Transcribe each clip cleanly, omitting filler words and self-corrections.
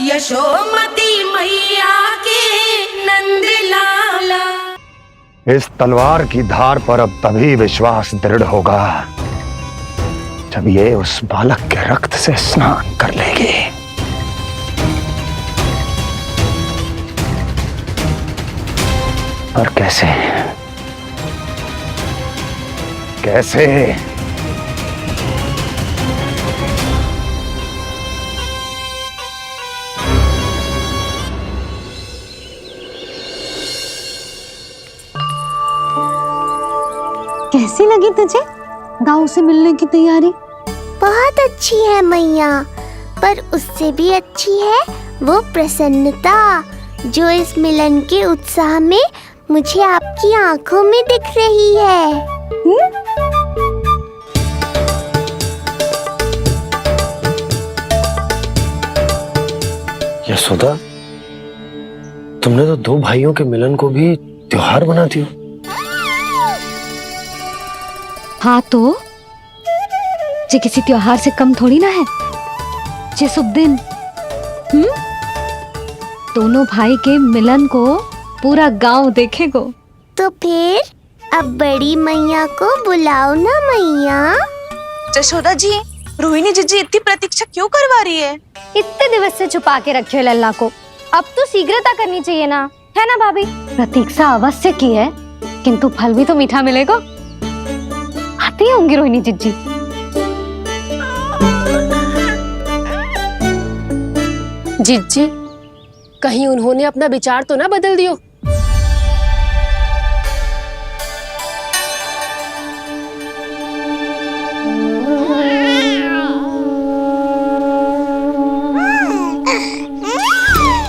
यशोमती मैया के नंद लाला। इस तलवार की धार पर अब तभी विश्वास दृढ़ होगा जब ये उस बालक के रक्त से स्नान कर लेगी। और कैसे कैसे? कैसी लगी तुझे दाऊ से मिलने की तैयारी? बहुत अच्छी है मैया, पर उससे भी अच्छी है वो प्रसन्नता जो इस मिलन के उत्साह में मुझे आपकी आंखों में दिख रही है। यशोदा, तुमने तो दो भाइयों के मिलन को भी त्योहार बना दिया। हाँ तो ये किसी त्योहार से कम थोड़ी ना है। ये शुभ दिन दोनों भाई के मिलन को पूरा गांव देखेगो। तो फिर अब बड़ी मैया को बुलाओ ना मैया। यशोदा जी, रोहिणी जीजी इतनी प्रतीक्षा क्यों करवा रही है? इतने दिवस से छुपा के रखे लल्ला को, अब तो शीघ्रता करनी चाहिए ना, है ना भाभी? प्रतीक्षा अवश्य की है, किंतु फल भी तो मीठा मिलेगा। आती होंगी रोहिणी जीजी। जीजी, कहीं उन्होंने अपना विचार तो ना बदल दियो?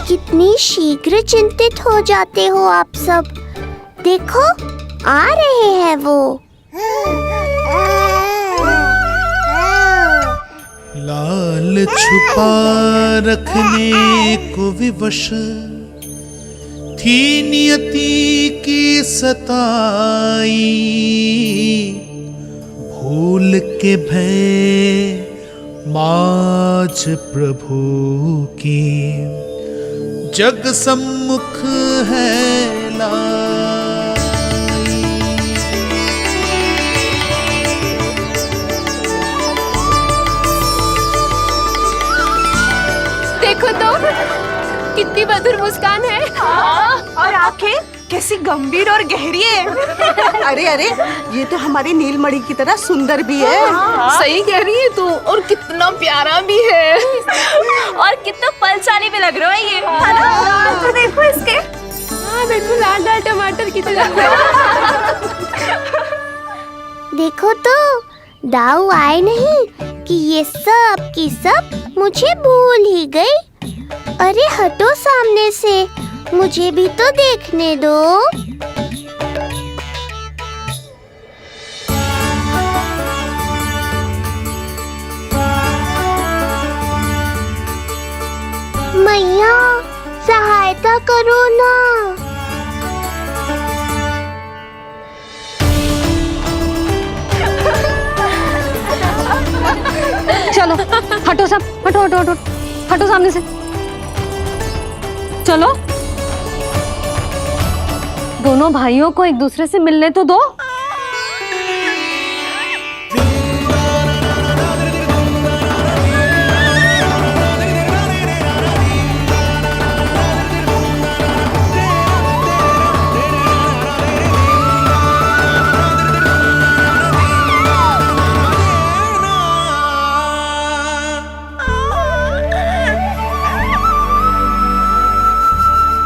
कितनी शीघ्र चिंतित हो जाते हो आप सब। देखो आ रहे हैं वो। लाल छुपा रखने को विवश थी नियति की सताई, भूल के भय माज प्रभु की जग सम्मुख है लाई। देखो तो कितनी मधुर मुस्कान है। और आंखें कैसी गंभीर और गहरी है। अरे अरे, ये तो हमारी नीलमणि की तरह सुंदर भी है। सही कह रही है तू, और कितना प्यारा भी है। और कितना पलसानी भी लग रहा है ये, है ना? तो देखो इसके। हाँ बिल्कुल लाल लाल टमाटर की तरह। देखो तो दाऊ आए नहीं कि ये सब की सब मुझे भूल ही गई। अरे हटो सामने से, मुझे भी तो देखने दो। मैया सहायता करो ना। चलो हटो सब, हटो हटो हटो, हटो सामने से। चलो दोनों भाइयों को एक दूसरे से मिलने तो दो।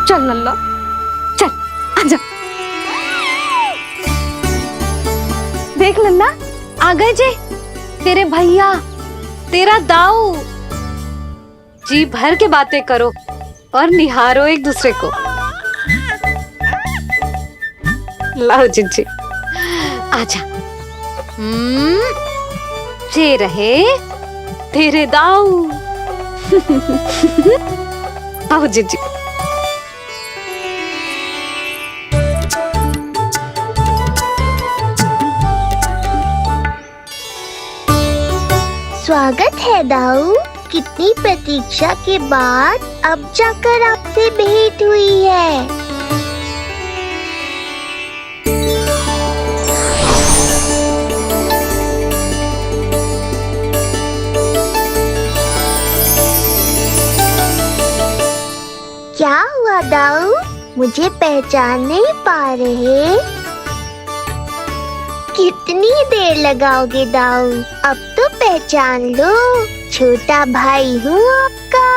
चल लल्ला, चल आजा। देख लल्ला, आ गए जे तेरे भैया, तेरा दाऊ। जी भर के बातें करो और निहारो एक दूसरे को। लाओ जिज्जी, आजा। जे रहे तेरे दाऊ। आओ जिज्जी। स्वागत है दाऊ। कितनी प्रतीक्षा के बाद अब जाकर आपसे भेंट हुई है। क्या हुआ दाऊ? मुझे पहचान नहीं पा रहे? कितनी देर लगाओगे दाऊ? अब तो पहचान लो, छोटा भाई हूँ आपका।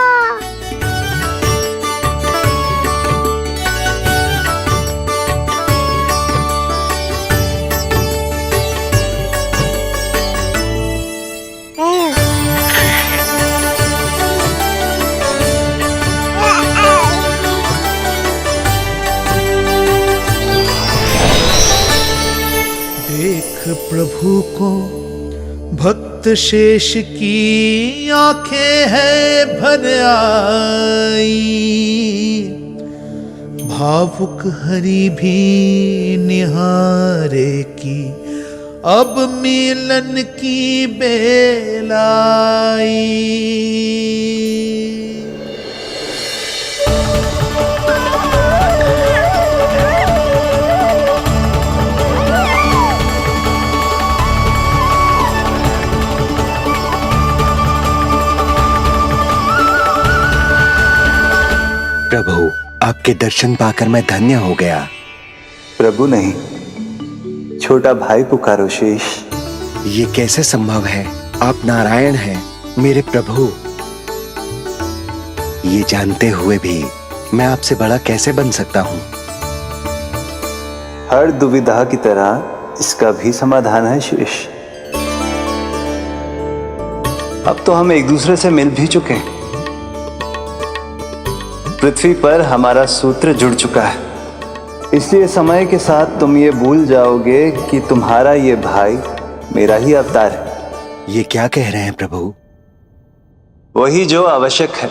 देख प्रभु को भक्त शेष की आंखें है भर आई, भावुक हरि भी निहारे की अब मिलन की बेल आई। प्रभु, आपके दर्शन पाकर मैं धन्य हो गया। प्रभु नहीं, छोटा भाई पुकारो शेष। ये कैसे संभव है? आप नारायण हैं, मेरे प्रभु। ये जानते हुए भी मैं आपसे बड़ा कैसे बन सकता हूँ? हर दुविधा की तरह इसका भी समाधान है शेष। अब तो हम एक दूसरे से मिल भी चुके हैं। पृथ्वी पर हमारा सूत्र जुड़ चुका है, इसलिए समय के साथ तुम ये भूल जाओगे कि तुम्हारा ये भाई मेरा ही अवतार है। ये क्या कह रहे हैं प्रभु? वही जो आवश्यक है,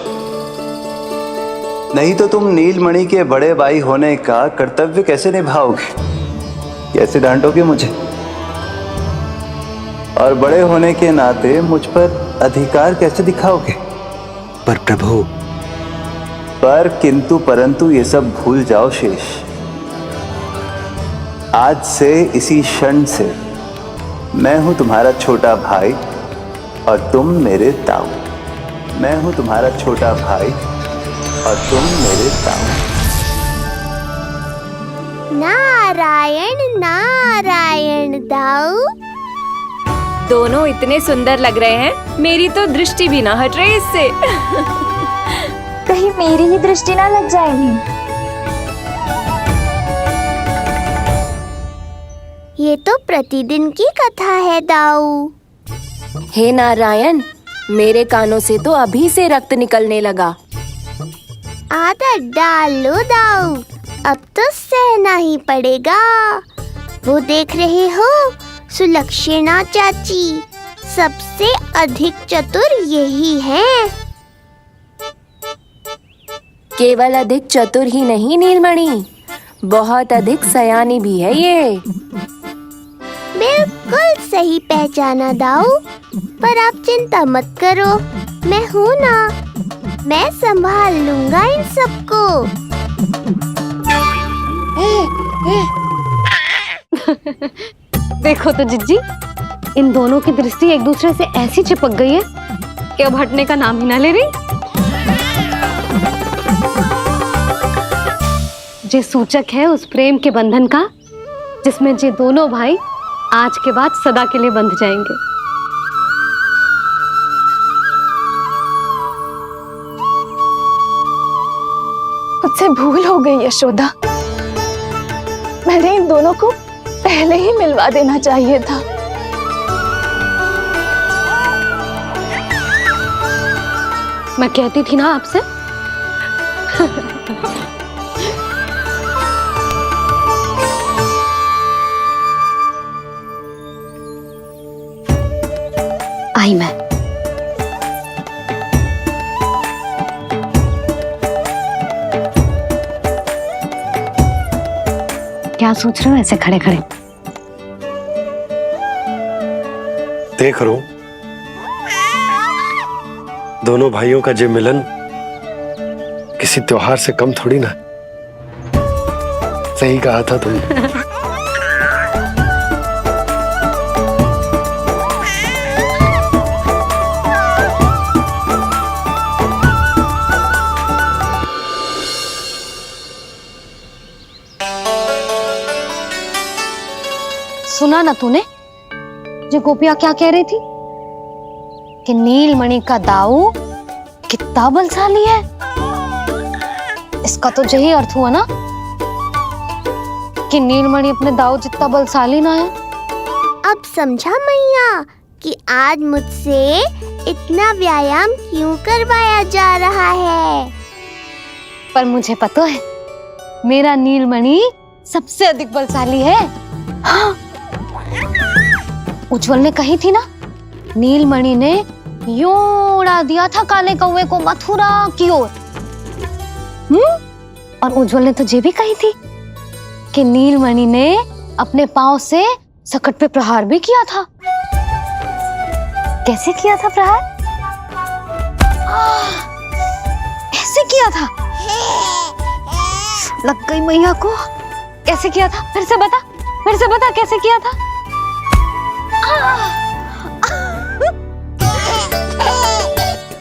नहीं तो तुम नीलमणि के बड़े भाई होने का कर्तव्य कैसे निभाओगे? कैसे डांटोगे मुझे? और बड़े होने के नाते मुझ पर अधिकार कैसे दिखाओगे? पर प्रभु, पर किंतु परंतु ये सब भूल जाओ शेष। आज से इसी क्षण से मैं हूं तुम्हारा छोटा भाई और तुम मेरे ताऊ। मैं हूं तुम्हारा छोटा भाई और तुम मेरे ताऊ। नारायण नारायण दाऊ। दोनों इतने सुंदर लग रहे हैं, मेरी तो दृष्टि भी ना हट रही इससे। कहीं मेरी ही दृष्टि ना लग जाएगी। ये तो प्रतिदिन की कथा है दाऊ। हे नारायण, मेरे कानों से तो अभी से रक्त निकलने लगा। आदत डाल लो दाऊ, अब तो सहना ही पड़ेगा। वो देख रहे हो, सुलक्षणा चाची सबसे अधिक चतुर यही है। केवल अधिक चतुर ही नहीं नीलमणि, बहुत अधिक सयानी भी है ये। बिल्कुल सही पहचाना दाऊ, पर आप चिंता मत करो, मैं हूँ ना, मैं संभाल लूंगा इन सबको। देखो तो जिज्जी, इन दोनों की दृष्टि एक दूसरे से ऐसी चिपक गई है कि अब हटने का नाम ही ना ले रही। ये सूचक है उस प्रेम के बंधन का जिसमें ये दोनों भाई आज के बाद सदा के लिए बंध जाएंगे। मुझसे भूल हो गई यशोदा, मैंने इन दोनों को पहले ही मिलवा देना चाहिए था। मैं कहती थी ना आपसे। आई मैं। क्या सोच रहे हो ऐसे खड़े खड़े? देख रो, दोनों भाइयों का ये मिलन किसी त्योहार से कम थोड़ी ना। सही कहा था तुमने। सुना ना तूने जो गोपिया क्या कह रही थी कि नीलमणि का दाऊ कितना बलशाली है। इसका तो यही अर्थ हुआ ना कि नीलमणि अपने दाऊ जितना बलशाली ना है। अब समझा मैया कि आज मुझसे इतना व्यायाम क्यों करवाया जा रहा है। पर मुझे पता है मेरा नीलमणि सबसे अधिक बलशाली है। हाँ। उज्जवल ने कही थी ना, नीलमणि ने यूं उड़ा दिया था काले कौवे को मथुरा की ओर। और उज्जवल ने तो ये भी कही थी कि नीलमणि ने अपने पांव से सकट पे प्रहार भी किया था। कैसे किया था प्रहार? ऐसे किया था। लग गई मैया को। कैसे किया था? फिर से बता कैसे किया था?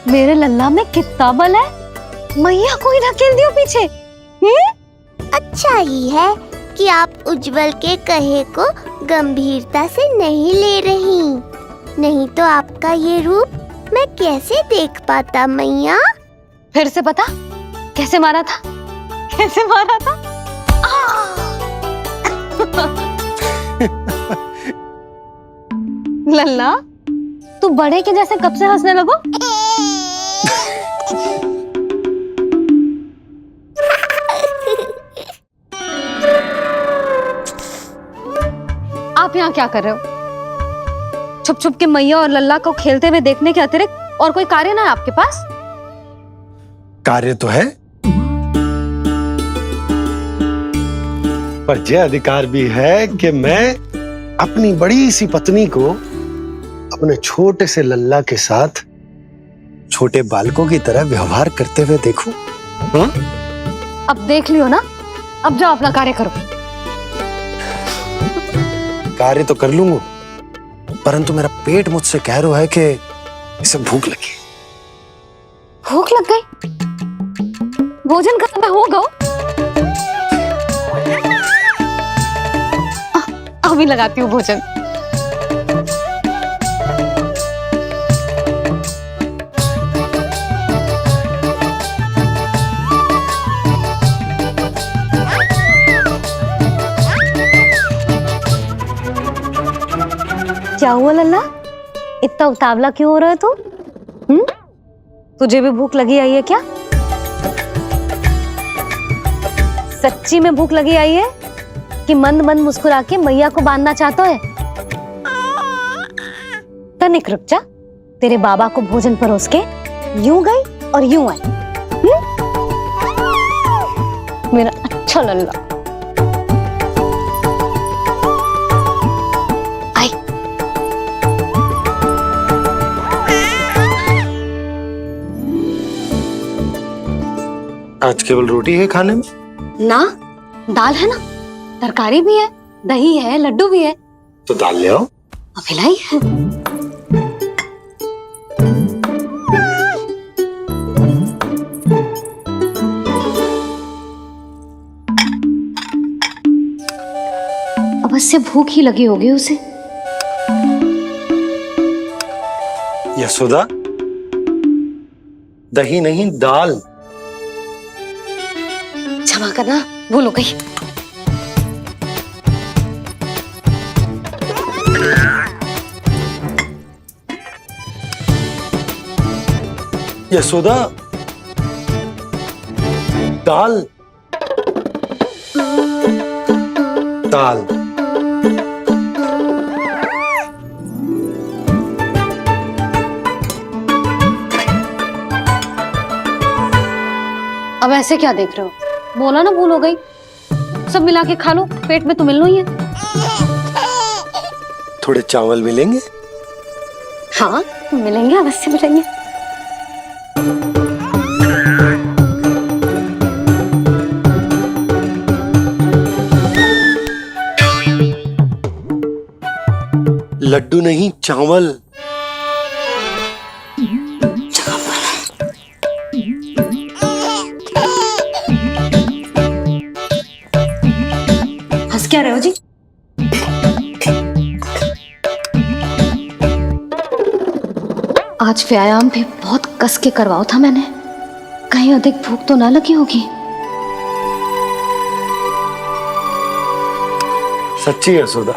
मेरे लल्ला में कितना बल है। मैया को ही धकेल दियो पीछे। अच्छा ही है कि आप उज्जवल के कहे को गंभीरता से नहीं ले रही, नहीं तो आपका ये रूप मैं कैसे देख पाता मैया। फिर से बता कैसे मारा था? लल्ला तू बड़े के जैसे कब से हंसने लगो? आप यहाँ क्या कर रहे हो? छुप छुप के मैया और लल्ला को खेलते हुए देखने के अतिरिक्त और कोई कार्य ना है आपके पास? कार्य तो है, पर यह अधिकार भी है कि मैं अपनी बड़ी सी पत्नी को अपने छोटे से लल्ला के साथ छोटे बालकों की तरह व्यवहार करते हुए देखूं। हाँ? अब देख लियो ना, अब जाओ अपना कार्य करो। कार्य तो कर लूंगा, परंतु मेरा पेट मुझसे कह रहा है कि इसे भूख लगी। भूख लग गई? भोजन का समय होगा। अभी लगाती हूँ भोजन। क्या हुआ लल्ला, इतना उतावला क्यों हो रहा है तू? तुझे भी भूख लगी आई है क्या? सच्ची में भूख लगी आई है कि मंद मंद मुस्कुरा के मैया को बांधना चाहता है? तनिक रुक जा, तेरे बाबा को भोजन परोस के यूं गई और यूं आई। मेरा अच्छा लल्ला। आई। आज केवल रोटी है खाने में? ना, दाल है ना, तरकारी भी है, दही है, लड्डू भी है। तो दाल ले आओ। अभी लाई है। अवश्य भूख ही लगी होगी उसे। यशोदा, दही नहीं दाल। क्षमा करना, भूल हो गई। यशोदा, दाल दाल। अब ऐसे क्या देख रहे हो? बोला ना भूल हो गई। सब मिला के खा लो, पेट में तो मिलना ही है। थोड़े चावल मिलेंगे? हाँ मिलेंगे, अवश्य मिलेंगे। लड्डू नहीं, चावल। हंस क्या रहे हो जी? आज व्यायाम भी बहुत कस के करवाओ था मैंने, कहीं अधिक भूख तो ना लगी होगी। सच्ची यशोदा,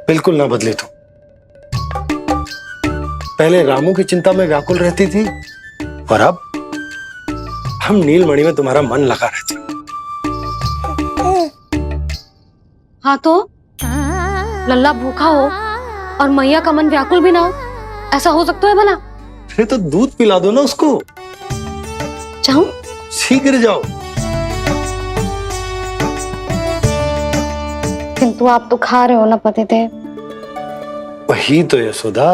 बिल्कुल ना बदली तू। पहले रामू की चिंता में व्याकुल रहती थी और अब हम नीलमणि में तुम्हारा मन लगा रहते। हाँ तो लल्ला भूखा हो और मैया का मन व्याकुल भी ना हो, ऐसा हो सकता है भला? फिर तो दूध पिला दो ना उसको। जाऊं? शीघ्र जाओ। किंतु आप तो खा रहे हो ना पतिदेव। वही तो यशोदा,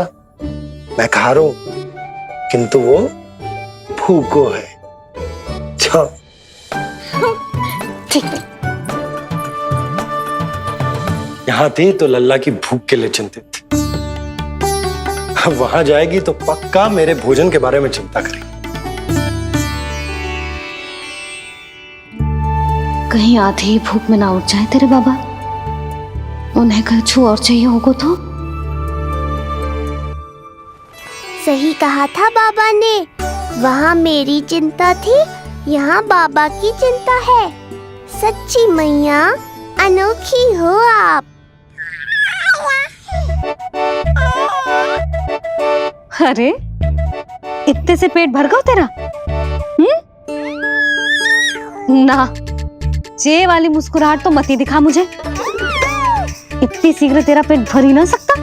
मैं खा रहा हूं, किंतु वो भूखो है। जाओ। ठीक है। यहाँ थी तो लल्ला की भूख के लिए चिंतित थी, अब वहां जाएगी तो पक्का मेरे भोजन के बारे में चिंता करेगी। कहीं आधी ही भूख में ना उठ जाए तेरे बाबा, उन्हें कुछ और चाहिए होगा तो? सही कहा था बाबा ने, वहाँ मेरी चिंता थी, यहाँ बाबा की चिंता है। सच्ची मैया, अनोखी हो आप। अरे इतने से पेट भर गया तेरा? ना, ये वाली मुस्कुराहट तो मत ही दिखा मुझे। इतनी शीघ्र तेरा पेट भर ही ना सकता।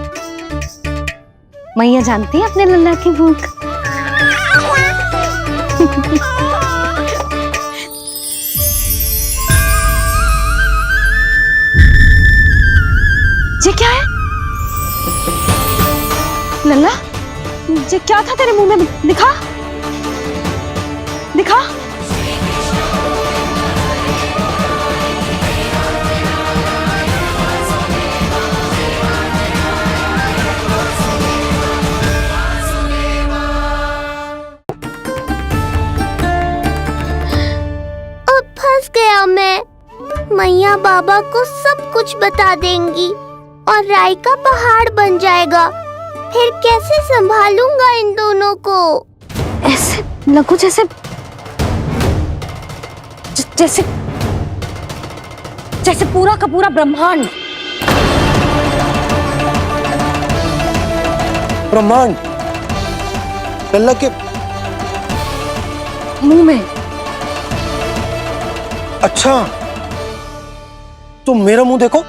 मैया जानती है अपने लल्ला की भूख। ये क्या है लल्ला? ये क्या था तेरे मुंह में? दिखा दिखा। अब फंस गया मैं। मैया बाबा को सब कुछ बता देंगी और राय का पहाड़ बन जाएगा। फिर कैसे संभालूंगा इन दोनों को? ऐसे लगो जैसे जैसे जैसे पूरा का पूरा ब्रह्मांड। ब्रह्मांड लल्ला के मुंह में। अच्छा, तुम मेरा मुंह देखो।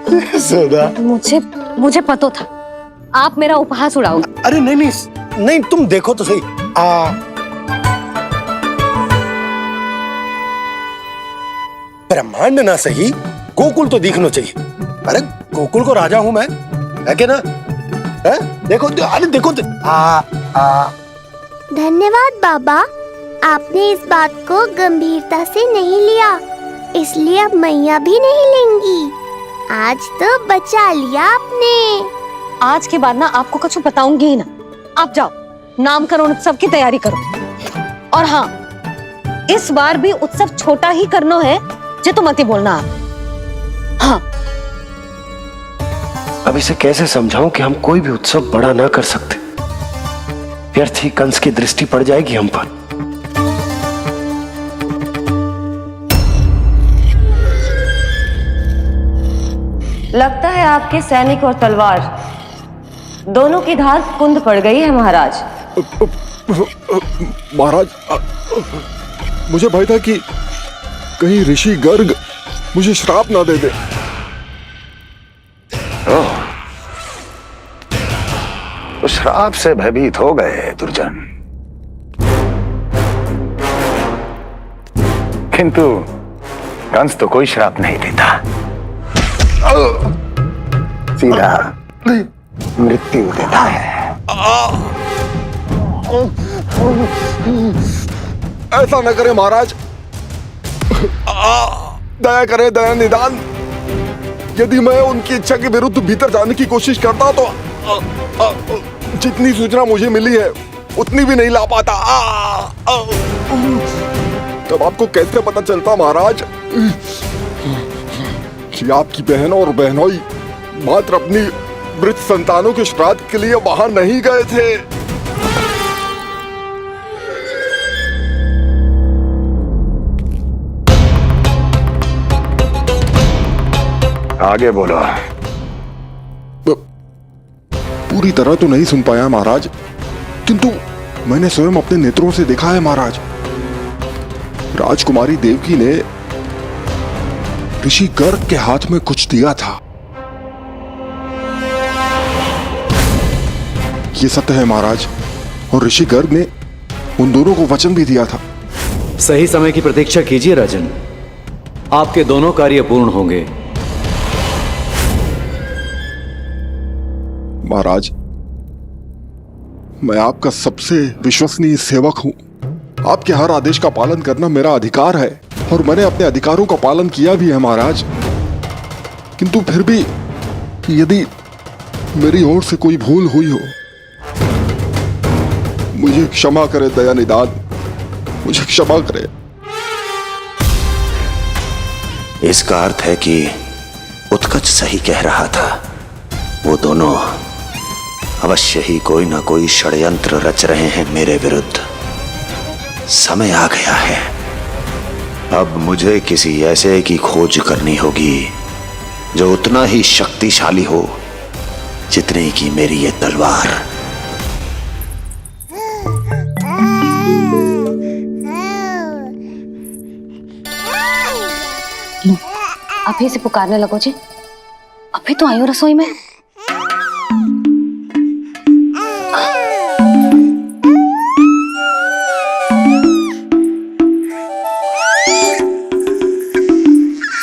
यशोदा, मुझे पता था आप मेरा उपहास उड़ाओगे। अरे नहीं नहीं नहीं, तुम देखो तो सही। ब्रह्मांड ना सही, गोकुल तो दिखना चाहिए। अरे गोकुल को राजा हूं मैं, है क्या ना? है? देखो, अरे देखो। धन्यवाद बाबा, आपने इस बात को गंभीरता से नहीं लिया, इसलिए अब मैया भी नहीं लेंगी। आज तो बचा लिया आपने। आज के बाद ना आपको कुछ बताऊंगी ही ना। आप जाओ, नामकरण उत्सव की तैयारी करो। और हाँ, इस बार भी उत्सव छोटा ही करना है, जो तो मत ही बोलना आप। हाँ। अब इसे कैसे समझाऊं कि हम कोई भी उत्सव बड़ा ना कर सकते? व्यर्थ ही कंस की दृष्टि पड़ जाएगी हम पर। लगता है आपके सैनिक और तलवार दोनों की धार कुंद पड़ गई है महाराज। महाराज, मुझे भय था कि कहीं ऋषि गर्ग मुझे श्राप ना दे दे। तो श्राप से भयभीत हो गए दुर्जन। किंतु कंस तो कोई श्राप नहीं देता, सीधा मृत्यु देता है। ऐसा न करे महाराज, दया करे, दया निदान। यदि मैं उनकी इच्छा के विरुद्ध भीतर जाने की कोशिश करता तो जितनी सूचना मुझे मिली है उतनी भी नहीं ला पाता। तब आपको कैसे पता चलता महाराज कि आपकी बहन और बहनोई मात्र अपनी मृत संतानों के श्राद्ध के लिए वहां नहीं गए थे? आगे बोलो। पूरी तरह तो नहीं सुन पाया महाराज, किंतु मैंने स्वयं अपने नेत्रों से देखा है महाराज। राजकुमारी देवकी ने ऋषि गर्ग के हाथ में कुछ दिया था। ये सत्य है महाराज, और ऋषि गर्ग ने उन दोनों को वचन भी दिया था। सही समय की प्रतीक्षा कीजिए राजन, आपके दोनों कार्य पूर्ण होंगे। महाराज, मैं आपका सबसे विश्वसनीय सेवक हूं। आपके हर आदेश का पालन करना मेरा अधिकार है, और मैंने अपने अधिकारों का पालन किया भी है महाराज। किंतु फिर भी यदि मेरी ओर से कोई भूल हुई हो, मुझे क्षमा करे दया निदान, मुझे क्षमा करे। इसका अर्थ है कि उत्कच सही कह रहा था। वो दोनों अवश्य ही कोई ना कोई षड्यंत्र रच रहे हैं मेरे विरुद्ध। समय आ गया है, अब मुझे किसी ऐसे की खोज करनी होगी जो उतना ही शक्तिशाली हो जितनी की मेरी ये तलवार। अभी से पुकारने लगो जी, अभी तो आई हूँ रसोई में।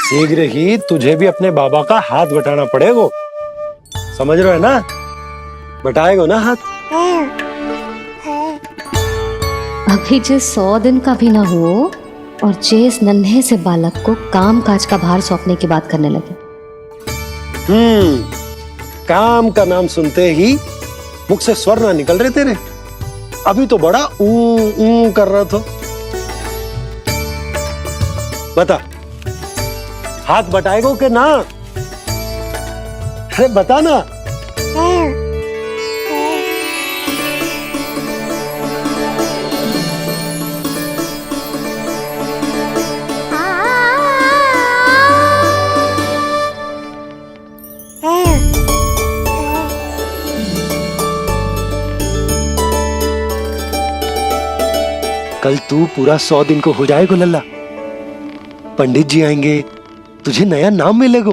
शीघ्र ही तुझे भी अपने बाबा का हाथ बटाना पड़ेगा, समझ रहे हो ना? बटाएगो ना हाथ? अभी जे 100 दिन का भी ना हो और जे इस नन्हे से बालक को काम काज का भार सौंपने की बात करने लगे। काम का नाम सुनते ही मुख से स्वर ना निकल रहे तेरे? अभी तो बड़ा ऊ कर रहा था। बता, हाथ बटाएगो के ना? अरे बता ना। कल तू पूरा 100 दिन को हो जाएगा लल्ला। पंडित जी आएंगे, तुझे नया नाम मिलेगा।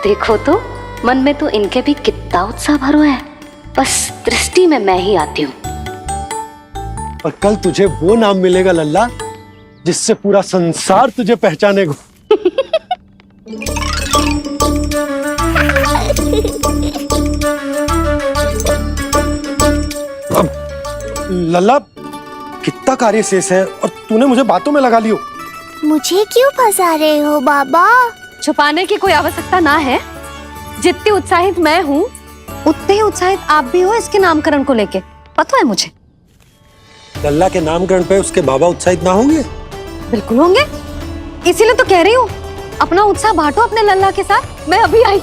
देखो तो मन में तो इनके भी कितना उत्साह भरो है, बस दृष्टि में मैं ही आती हूँ। और कल तुझे वो नाम मिलेगा लल्ला जिससे पूरा संसार तुझे पहचानेगा। अब लल्ला, कितना कार्य शेष है और तूने मुझे बातों में लगा लियो। मुझे क्यों फंसा रहे हो बाबा? छुपाने की कोई आवश्यकता ना है। जितनी उत्साहित मैं हूँ उतने ही उत्साहित आप भी हो इसके नामकरण को लेके, पता है मुझे। लल्ला के नामकरण पे उसके बाबा उत्साहित ना होंगे? बिल्कुल होंगे, इसीलिए तो कह रही हूँ अपना उत्साह बांटो अपने लल्ला के साथ। मैं अभी आई।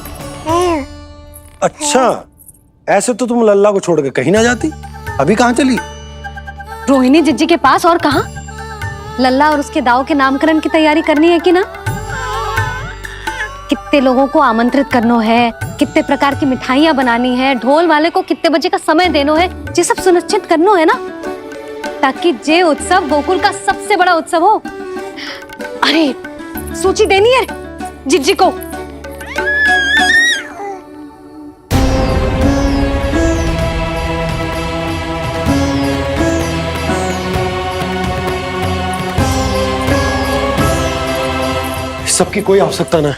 अच्छा, ऐसे तो तुम लल्ला को छोड़ के कहीं ना जाती। अभी कहाँ चली? रोहिणी जिज्जी के पास, और कहाँ। लल्ला और उसके दाव के नामकरण की तैयारी करनी है कि ना? कितने लोगों को आमंत्रित करना है, कितने प्रकार की मिठाइयां बनानी है, ढोल वाले को कितने बजे का समय देना है, ये सब सुनिश्चित करना है ना, ताकि ये उत्सव गोकुल का सबसे बड़ा उत्सव हो। अरे सूची देनी है जिज्जी को। सब की कोई आवश्यकता ना है।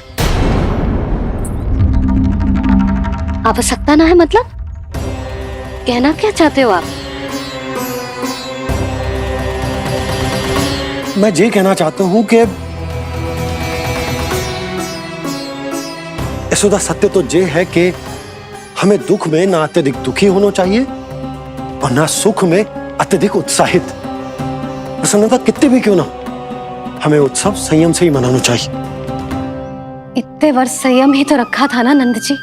आवश्यकता ना है मतलब? कहना क्या चाहते हो आप? मैं ये कहना चाहता हूं कि यशोदा, सत्य तो ये है कि हमें दुख में ना अत्यधिक दुखी होना चाहिए और ना सुख में अत्यधिक उत्साहित। प्रसन्नता कितने भी क्यों ना, हमें उत्सव संयम से ही मनाना चाहिए। इतने वर्ष संयम ही तो रखा था ना नंद जी।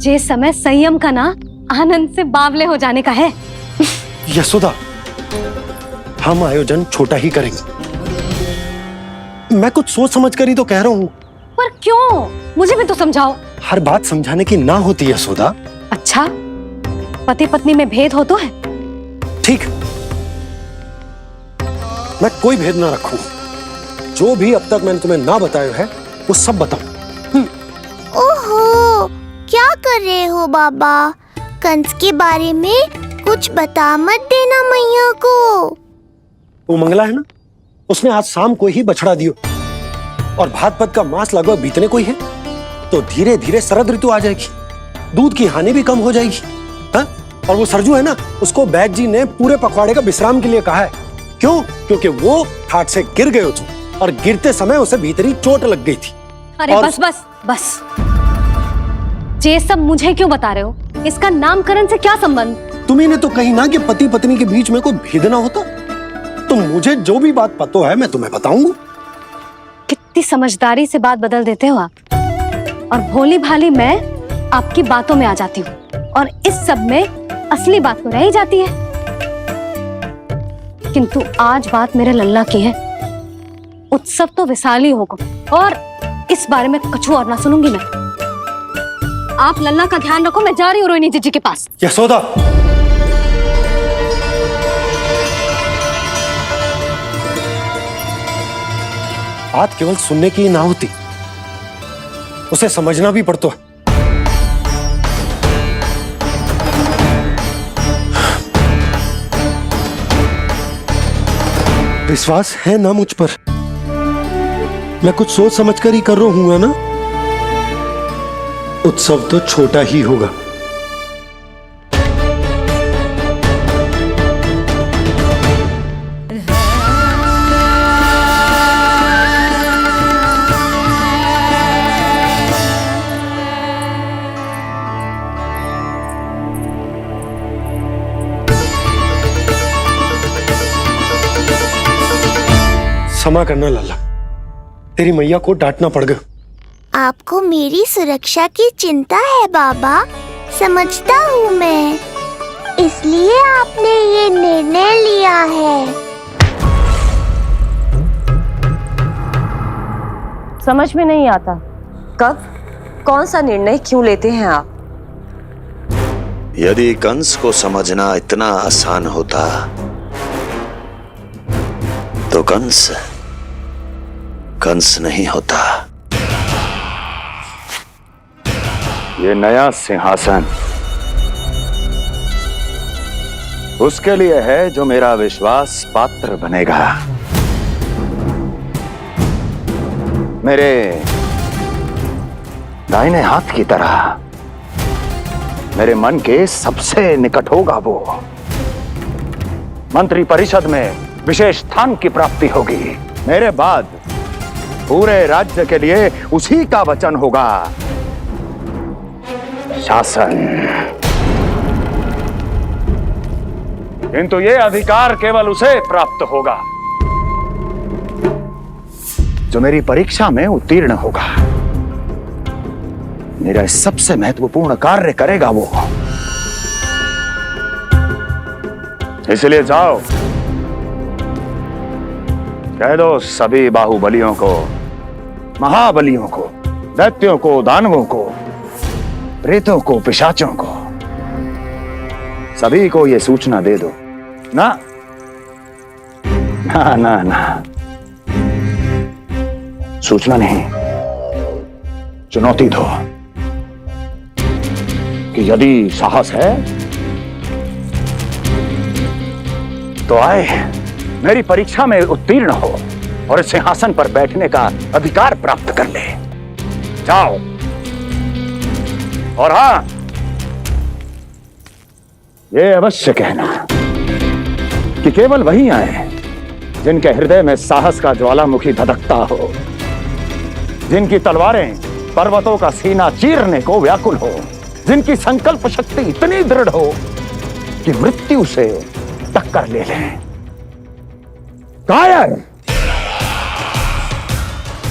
ये समय संयम का ना आनंद से बावले हो जाने का है। यशोदा, हम आयोजन छोटा ही करेंगे। मैं कुछ सोच समझ कर ही तो कह रहा हूं। पर क्यों? मुझे भी तो समझाओ। हर बात समझाने की ना होती यशोदा। अच्छा, पति पत्नी में भेद हो तो है? ठीक, मैं कोई भेद ना रखूं। जो भी अब तक मैंने तुम्हें ना बताया है वो सब बताऊं। ओहो, क्या कर रहे हो बाबा? कंस के बारे में कुछ बता मत देना मैया को। वो मंगला है ना, उसने आज शाम को ही बछड़ा दियो और भाद्रपद का मास लगभग बीतने को ही है, तो धीरे धीरे शरद ऋतु आ जाएगी, दूध की हानि भी कम हो जाएगी। हा? और वो सरजू है ना, उसको बैद जी ने पूरे पखवाड़े का विश्राम के लिए कहा है। क्यों? क्योंकि वो ठाट से गिर गए थे और गिरते समय उसे भीतरी चोट लग गई थी। अरे बस बस बस, ये सब मुझे क्यों बता रहे हो? इसका नामकरण से क्या संबंध? तुम्ही ने तो कही ना कि पति पत्नी के बीच में कोई भेद ना होता। तो मुझे जो भी बात पता है मैं तुम्हें बताऊंगा। कितनी समझदारी से बात बदल देते हो आप। और भोली भाली मैं आपकी बातों में आ जाती हूँ और इस सब में असली बात तो रह ही जाती है। किंतु आज बात मेरे लल्ला की है। उत्सव तो विशाल ही होगा और इस बारे में कछु और ना सुनूंगी मैं। आप लल्ला का ध्यान रखो, मैं जा रही हूँ रोहिणी जीजी के पास। यशोदा, बात केवल सुनने की ना होती, उसे समझना भी पड़ता है। विश्वास है ना मुझ पर? मैं कुछ सोच समझ कर ही कर रहा हूं ना। उत्सव तो छोटा ही होगा। क्षमा करना लल्ला, तेरी मैया को डांटना पड़ गया। आपको मेरी सुरक्षा की चिंता है बाबा, समझता हूँ मैं, इसलिए आपने ये निर्णय लिया है। समझ में नहीं आता, कब कौन सा निर्णय क्यों लेते हैं आप? यदि कंस को समझना इतना आसान होता तो कंस नहीं होता। ये नया सिंहासन उसके लिए है जो मेरा विश्वास पात्र बनेगा। मेरे दाहिने हाथ की तरह मेरे मन के सबसे निकट होगा वो। मंत्री परिषद में विशेष स्थान की प्राप्ति होगी। मेरे बाद पूरे राज्य के लिए उसी का वचन होगा। शासन। किंतु ये अधिकार केवल उसे प्राप्त होगा जो मेरी परीक्षा में उत्तीर्ण होगा। मेरा सबसे महत्वपूर्ण कार्य करेगा वो। इसलिए जाओ, कह दो सभी बाहुबलियों को, महाबलियों को, दैत्यों को, दानवों को, प्रेतों को, पिशाचों को, सभी को ये सूचना दे दो ना ना ना ना, सूचना नहीं, चुनौती दो कि यदि साहस है तो आए मेरी परीक्षा में उत्तीर्ण हो और इस सिंहासन पर बैठने का अधिकार प्राप्त कर ले। जाओ। और हाँ, ये अवश्य कहना कि केवल वही आए जिनके हृदय में साहस का ज्वालामुखी धधकता हो, जिनकी तलवारें पर्वतों का सीना चीरने को व्याकुल हो, जिनकी संकल्प शक्ति इतनी दृढ़ हो कि मृत्यु से टक्कर ले लें। कायर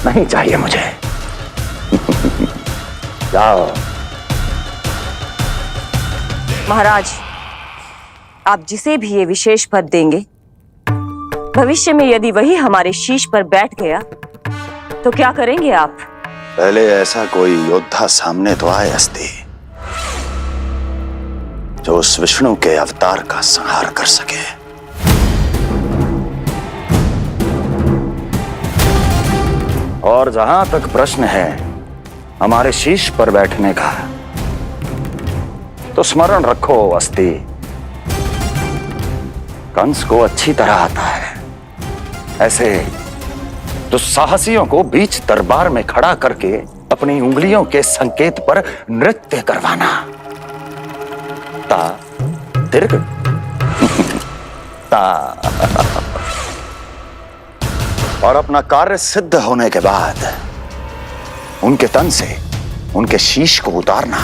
नहीं चाहिए मुझे। जाओ। महाराज, आप जिसे भी ये विशेष पद देंगे, भविष्य में यदि वही हमारे शीश पर बैठ गया तो क्या करेंगे आप? पहले ऐसा कोई योद्धा सामने तो आए अस्ति, जो उस विष्णु के अवतार का संहार कर सके। और जहां तक प्रश्न है हमारे शीश पर बैठने का, तो स्मरण रखो अस्ति, कंस को अच्छी तरह आता है ऐसे दुस्साहसियों को बीच दरबार में खड़ा करके अपनी उंगलियों के संकेत पर नृत्य करवाना। ता दीर्घ ता। और अपना कार्य सिद्ध होने के बाद उनके तन से उनके शीश को उतारना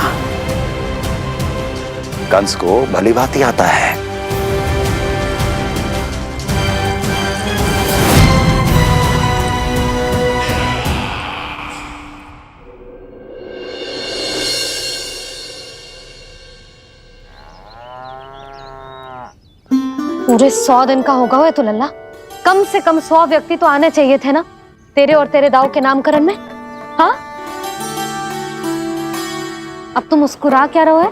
कंस को भली भांति आता है। पूरे 100 दिन का होगा हुआ तो लल्ला, कम से कम 100 व्यक्ति तो आने चाहिए थे ना तेरे और तेरे दाऊ के नामकरण में। हाँ, अब तुम मुस्कुरा क्या रहो है?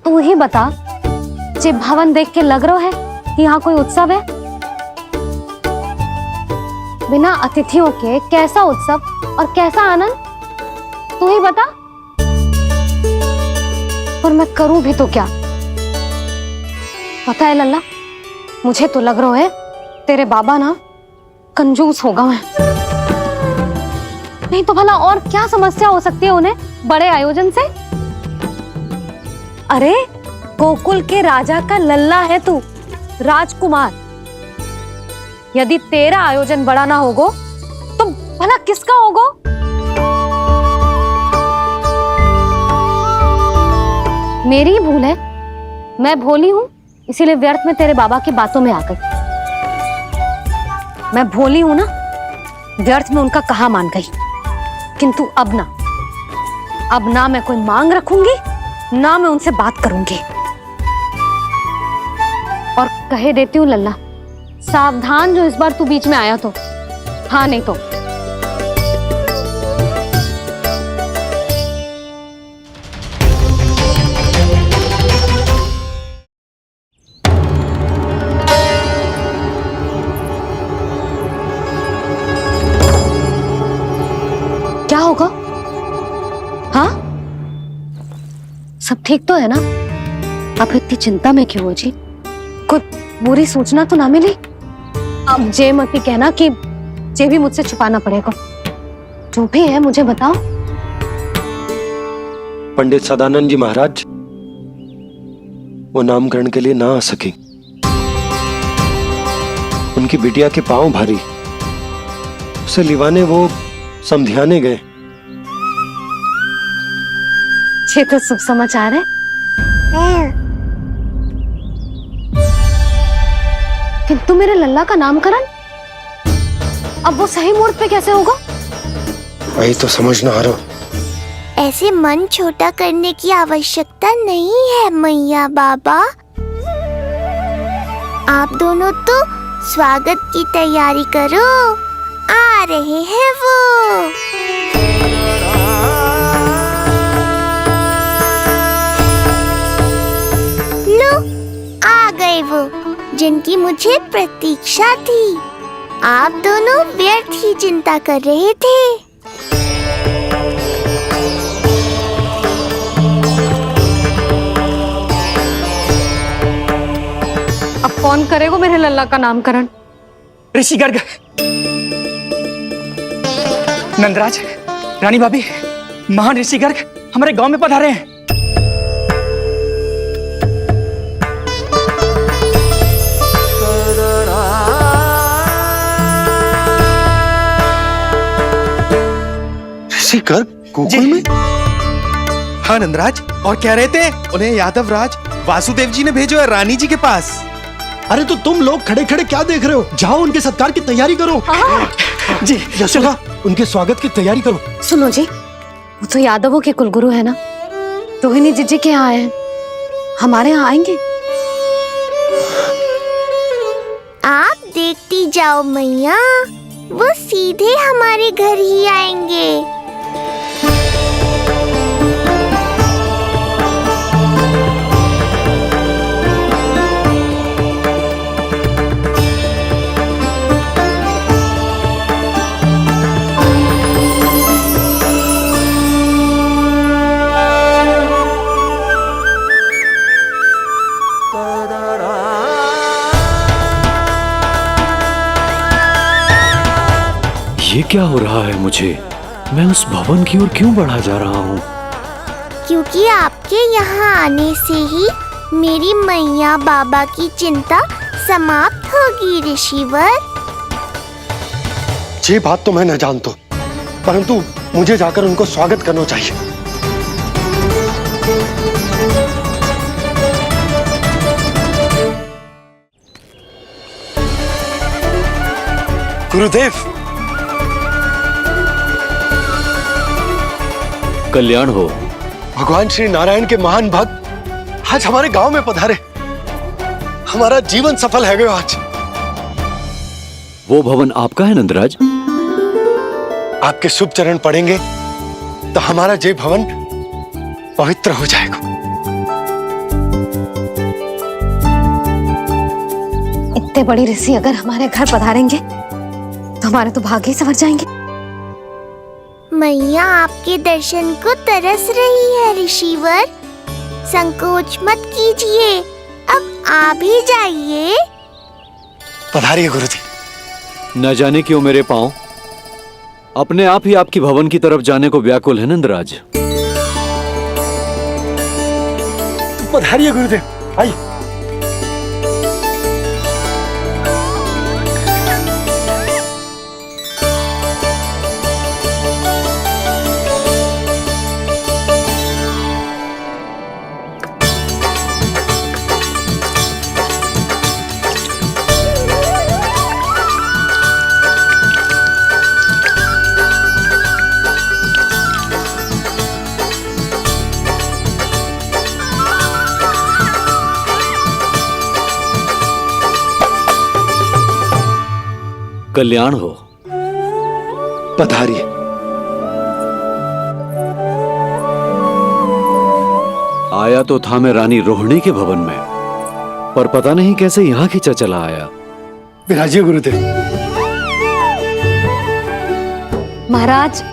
तू ही बता, जे भवन देख के लग रहा है कि यहाँ कोई उत्सव है? बिना अतिथियों के कैसा उत्सव और कैसा आनंद, तू ही बता। पर मैं करूं भी तो क्या? पता है लल्ला, मुझे तो लग रहा है तेरे बाबा ना कंजूस होगा है। नहीं तो भला और क्या समस्या हो सकती है उन्हें बड़े आयोजन से? अरे गोकुल के राजा का लल्ला है तू, राजकुमार। यदि तेरा आयोजन बड़ा ना होगो तो भला किसका होगो? मेरी ही भूल है, मैं भोली हूं, इसीलिए व्यर्थ में तेरे बाबा की बातों में आ गई। मैं भोली हूं ना, व्यर्थ में उनका कहा मान गई। किंतु अब ना मैं कोई मांग रखूंगी, ना मैं उनसे बात करूंगी। और कहे देती हूँ लल्ला, सावधान जो इस बार तू बीच में आया तो। हाँ नहीं तो क्या होगा? हाँ, सब ठीक तो है ना? आप इतनी चिंता में क्यों हो जी? कुछ बुरी सूचना तो ना मिली? अब जे मत ही कहना कि जे भी मुझसे छुपाना पड़ेगा। जो भी है मुझे बताओ। पंडित सदानंद जी महाराज वो नामकरण के लिए ना आ सके। उनकी बिटिया के पांव भारी, उसे लिवाने वो समझाने गए। ये तो शुभ समाचार है। किंतु मेरे लल्ला का नामकरण अब वो सही मुहूर्त पे कैसे होगा? वही तो समझ ना आ रहा। ऐसे मन छोटा करने की आवश्यकता नहीं है मैया बाबा। आप दोनों तो स्वागत की तैयारी करो, आ रहे हैं वो। लो, आ गए वो जिनकी मुझे प्रतीक्षा थी। आप दोनों व्यर्थ ही चिंता कर रहे थे। अब कौन करेगा मेरे लल्ला का नामकरण? ऋषि गर्ग, नंदराज, रानी भाभी, महान ऋषि गर्ग हमारे गांव में पधारे हैं। ऋषि गर्ग गोकुल में? हाँ नंदराज, और कह रहे थे उन्हें यादव राज वासुदेव जी ने भेजो है रानी जी के पास। अरे तो तुम लोग खड़े खड़े क्या देख रहे हो? जाओ उनके सत्कार की तैयारी करो। जी यशोदा, उनके स्वागत की तैयारी करो। सुनो जी, वो तो यादवों के कुलगुरु है ना, रोहिणी जीजी के यहाँ आए हैं, हमारे यहाँ आएंगे। आप देखती जाओ मैया, वो सीधे हमारे घर ही आएंगे। ये क्या हो रहा है मुझे? मैं उस भवन की ओर क्यों बढ़ा जा रहा हूँ? क्योंकि आपके यहाँ आने से ही मेरी मैया बाबा की चिंता समाप्त होगी ऋषिवर। ये बात तो मैं न जानता, परंतु मुझे जाकर उनको स्वागत करना चाहिए। गुरुदेव, कल्याण हो। भगवान श्री नारायण के महान भक्त आज हमारे गांव में पधारे। हमारा जीवन सफल है गया आज। वो भवन आपका है नंदराज? आपके शुभ चरण पड़ेंगे तो हमारा जय भवन पवित्र हो जाएगा। इतने बड़ी ऋषि अगर हमारे घर पधारेंगे तो हमारे तो भाग्य ही संवर जाएंगे। मैया आपके दर्शन को तरस रही है ऋषिवर, संकोच मत कीजिए, अब आप ही जाइए। पधारिए गुरुजी। न जाने क्यों मेरे पांव अपने आप ही आपकी भवन की तरफ जाने को व्याकुल है नंदराज। पधारिए गुरुदेव, आइए। कल्याण हो। पधारिए। आया तो था मैं रानी रोहिणी के भवन में, पर पता नहीं कैसे यहाँ खींचा चला आया। विराजिए गुरुदेव। महाराज,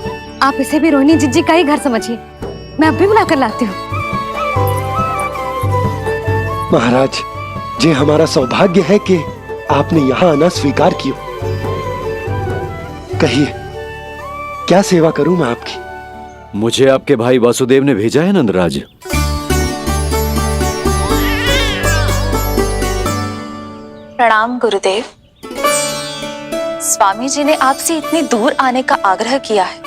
आप इसे भी रोहिणी जीजी का ही घर समझिए, मैं अब भी बुला कर लाती हूँ। महाराज, ये हमारा सौभाग्य है कि आपने यहाँ आना स्वीकार किया। कहिए, क्या सेवा करूं मैं आपकी? मुझे आपके भाई वासुदेव ने भेजा है नंदराज। प्रणाम गुरुदेव। स्वामी जी ने आपसे इतनी दूर आने का आग्रह किया है,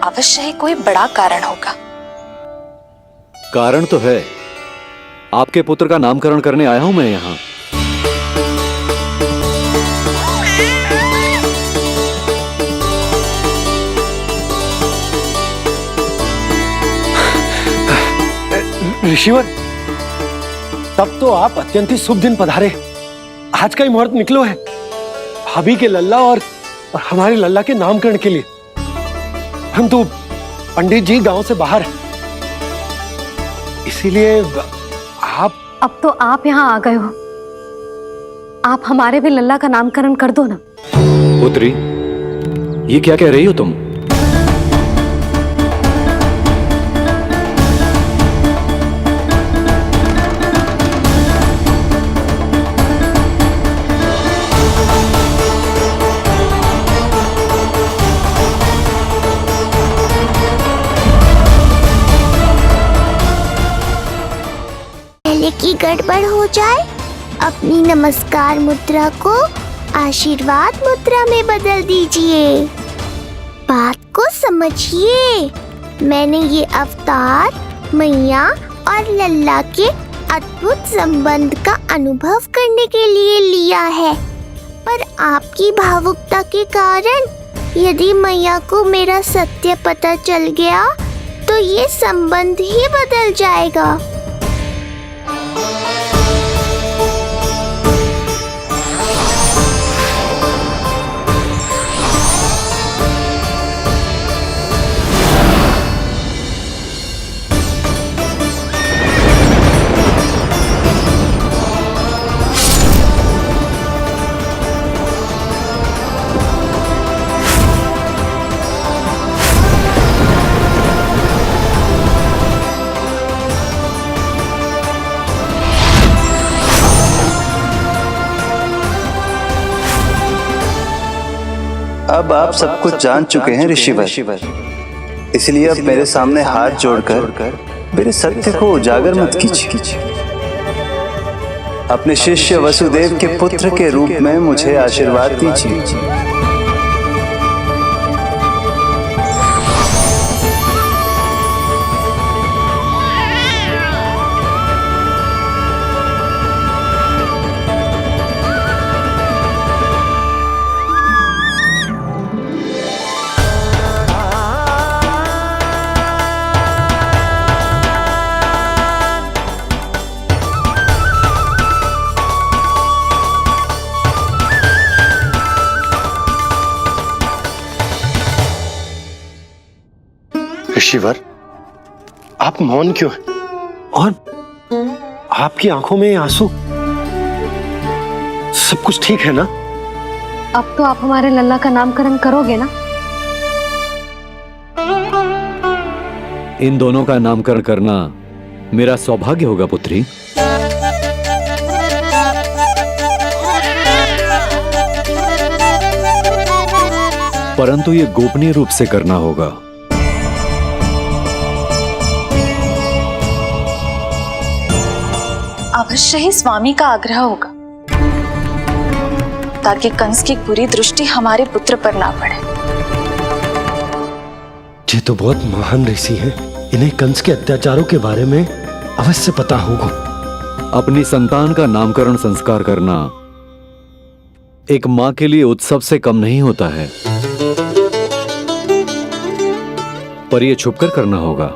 अवश्य ही कोई बड़ा कारण होगा। कारण तो है, आपके पुत्र का नामकरण करने आया हूं मैं यहाँ। ऋषिवर, तब तो आप अत्यंत ही शुभ दिन पधारे। आज का ही मुहूर्त निकलो है भाभी के लल्ला और हमारे लल्ला के नामकरण के लिए। हम तो पंडित जी गांव से बाहर हैं, इसीलिए आप। अब तो आप यहाँ आ गए हो, आप हमारे भी लल्ला का नामकरण कर दो ना। पुत्री, ये क्या कह रही हो तुम? पहले की गड़बड़ हो जाए। अपनी नमस्कार मुद्रा को आशीर्वाद मुद्रा में बदल दीजिए। बात को समझिए। मैंने ये अवतार मैया और लल्ला के अद्भुत संबंध का अनुभव करने के लिए लिया है, पर आपकी भावुकता के कारण यदि मैया को मेरा सत्य पता चल गया तो ये संबंध ही बदल जाएगा। अब आप सब कुछ जान चुके हैं ऋषिवर, इसलिए अब मेरे सामने हाथ जोड़कर मेरे सत्य को उजागर मत कीजिए। अपने शिष्य वसुदेव के पुत्र के रूप में मुझे आशीर्वाद दीजिए। ऋषिवर, आप मौन क्यों हैं? और आपकी आंखों में आंसू? सब कुछ ठीक है ना? अब तो आप हमारे लल्ला का नामकरण करोगे ना? इन दोनों का नामकरण करना मेरा सौभाग्य होगा पुत्री। परंतु ये गोपनीय रूप से करना होगा। अवश्य ही स्वामी का आग्रह होगा, ताकि कंस की बुरी दृष्टि हमारे पुत्र पर ना पड़े। ये तो बहुत महान ऋषि हैं। इन्हें कंस के अत्याचारों के बारे में अवश्य पता होगा। अपनी संतान का नामकरण संस्कार करना एक मां के लिए उत्सव से कम नहीं होता है, पर यह छुपकर करना होगा।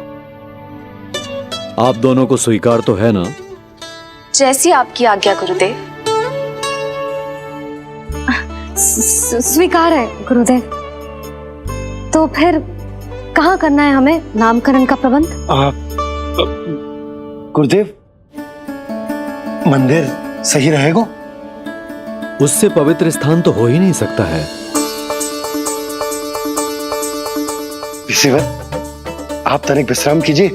आप दोनों को स्वीकार तो है ना? जैसी आपकी आज्ञा गुरुदेव। स्वीकार है गुरुदेव। तो फिर कहाँ करना है हमें नामकरण का प्रबंध? गुरुदेव, मंदिर सही रहेगा? उससे पवित्र स्थान तो हो ही नहीं सकता है। ऋषिवर, आप तनिक विश्राम कीजिए,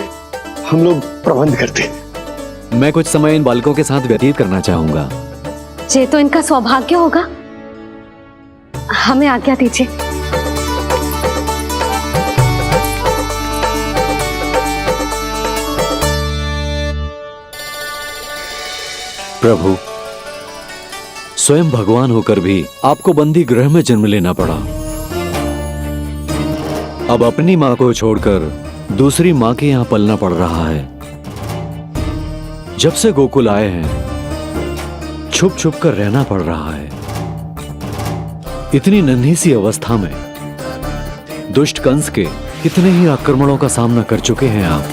हम लोग प्रबंध करते हैं। मैं कुछ समय इन बालकों के साथ व्यतीत करना चाहूंगा। ये तो इनका सौभाग्य होगा। हमें आज्ञा दीजिए। प्रभु, स्वयं भगवान होकर भी आपको बंदी गृह में जन्म लेना पड़ा। अब अपनी मां को छोड़कर दूसरी मां के यहां पलना पड़ रहा है। जब से गोकुल आए हैं छुप छुप कर रहना पड़ रहा है। इतनी नन्ही सी अवस्था में दुष्ट कंस के कितने ही आक्रमणों का सामना कर चुके हैं आप।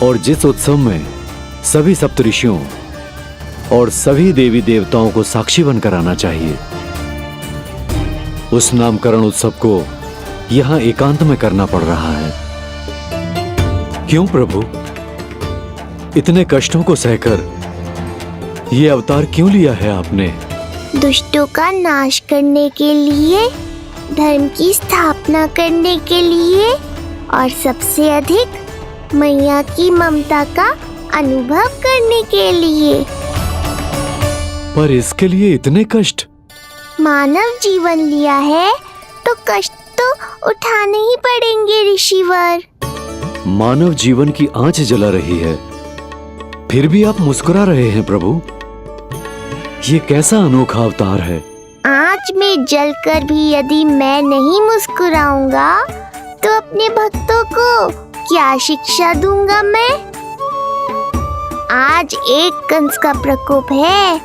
और जिस उत्सव में सभी सप्तऋषियों और सभी देवी देवताओं को साक्षी बनकर आना चाहिए, उस नामकरण उत्सव को यहां एकांत में करना पड़ रहा है। क्यों प्रभु, इतने कष्टों को सहकर ये अवतार क्यों लिया है आपने? दुष्टों का नाश करने के लिए, धर्म की स्थापना करने के लिए और सबसे अधिक मैया की ममता का अनुभव करने के लिए। पर इसके लिए इतने कष्ट? मानव जीवन लिया है तो कष्ट तो उठाने ही पड़ेंगे ऋषिवर। मानव जीवन की आंच जला रही है, फिर भी आप मुस्कुरा रहे हैं प्रभु। ये कैसा अनोखा अवतार है। आँच में जलकर भी यदि मैं नहीं मुस्कुराऊंगा तो अपने भक्तों को क्या शिक्षा दूंगा मैं? आज एक कंस का प्रकोप है,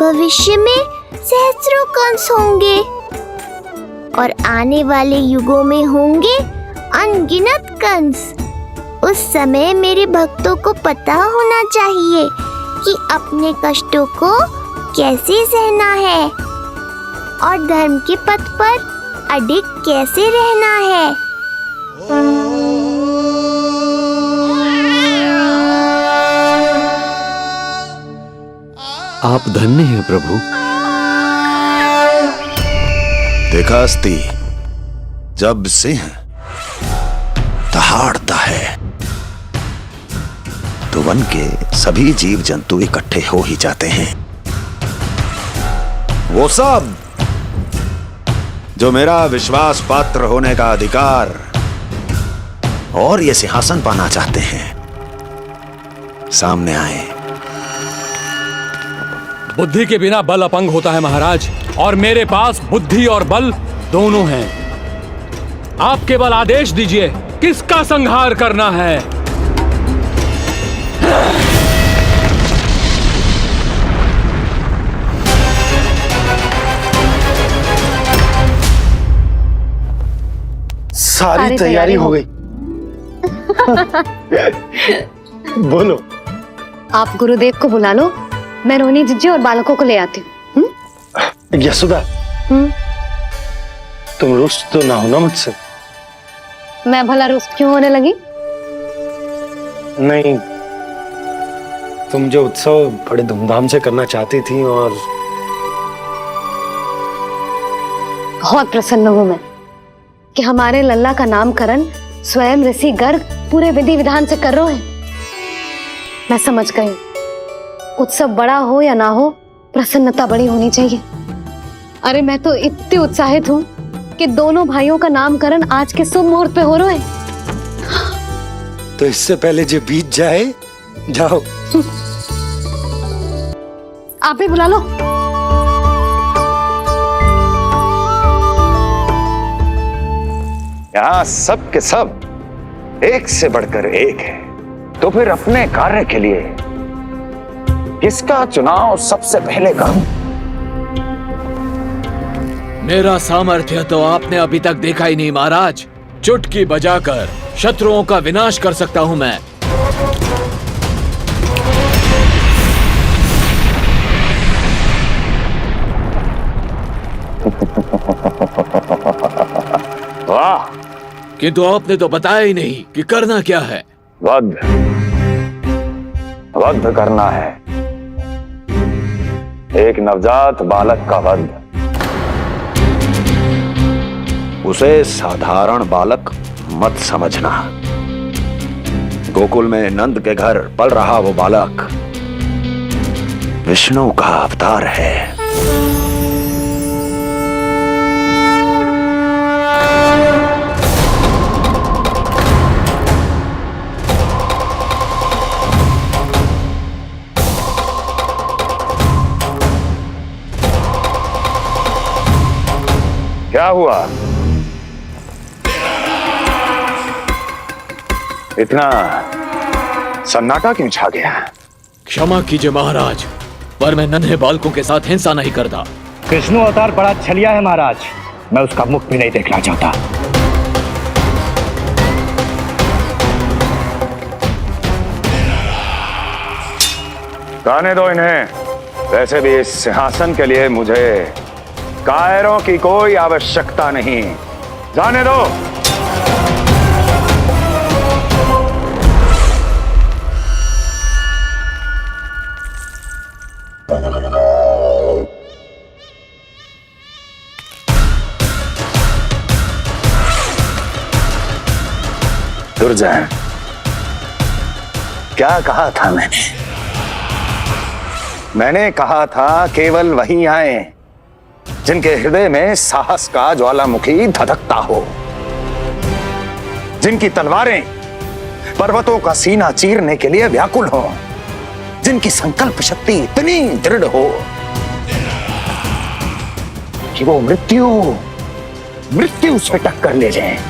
भविष्य में सहस्रों कंस होंगे और आने वाले युगों में होंगे अनगिनत कंस। उस समय मेरे भक्तों को पता होना चाहिए कि अपने कष्टों को कैसे सहना है और धर्म के पथ पर अडिग कैसे रहना है। आप धन्य हैं प्रभु। देखा अस्ति, जब सिंह दहाड़ता है तो वन के सभी जीव जंतु इकट्ठे हो ही जाते हैं। वो सब जो मेरा विश्वास पात्र होने का अधिकार और ये सिंहासन पाना चाहते हैं, सामने आए। बुद्धि के बिना बल अपंग होता है महाराज, और मेरे पास बुद्धि और बल दोनों हैं। आप केवल आदेश दीजिए किसका संहार करना है। सारी तैयारी हो गई। बोलो। आप गुरुदेव को बुला लो, मैं रोहिणी जिज्जी और बालकों को ले आती हूँ। यशोदा, तुम रुष्ट तो ना हो ना मुझसे? मैं भला रुष्ट क्यों होने लगी? नहीं, तुम जो उत्सव बड़े धूमधाम से करना चाहती थी और बहुत प्रसन्न हूँ मैं कि हमारे लल्ला का नामकरण स्वयं ऋषि गर्ग पूरे विधि विधान से कर रहे हैं। मैं समझ गई, उत्सव बड़ा हो या ना हो, प्रसन्नता बड़ी होनी चाहिए। अरे मैं तो इतनी उत्साहित हूँ कि दोनों भाइयों का नामकरण आज के शुभ मुहूर्त पे हो रहा है। तो इससे पहले जो बीत जाए, जाओ। आप ही बुला लो। यहाँ सब के सब एक से बढ़कर एक है, तो फिर अपने कार्य के लिए किसका चुनाव सबसे पहले करूं? मेरा सामर्थ्य तो आपने अभी तक देखा ही नहीं महाराज। चुटकी बजाकर शत्रुओं का विनाश कर सकता हूं मैं। वाह! किंतु आपने तो बताया ही नहीं कि करना क्या है। वध करना है, एक नवजात बालक का वध। उसे साधारण बालक मत समझना। गोकुल में नंद के घर पल रहा वो बालक विष्णु का अवतार है। क्या हुआ? इतना सन्नाटा क्यों छा गया? क्षमा कीजिए महाराज, पर मैं नन्हे बालकों के साथ हिंसा नहीं करता। कृष्ण अवतार बड़ा छलिया है महाराज, मैं उसका मुख भी नहीं देखना चाहता। जाने दो इन्हें। वैसे भी इस सिंहासन के लिए मुझे कायरों की कोई आवश्यकता नहीं। जाने दो। दुर्जय, क्या कहा था मैंने कहा था केवल वही आए जिनके हृदय में साहस का ज्वालामुखी धधकता हो, जिनकी तलवारें पर्वतों का सीना चीरने के लिए व्याकुल हो, जिनकी संकल्प शक्ति इतनी दृढ़ हो कि वो मृत्यु से टक्कर ले जाएं।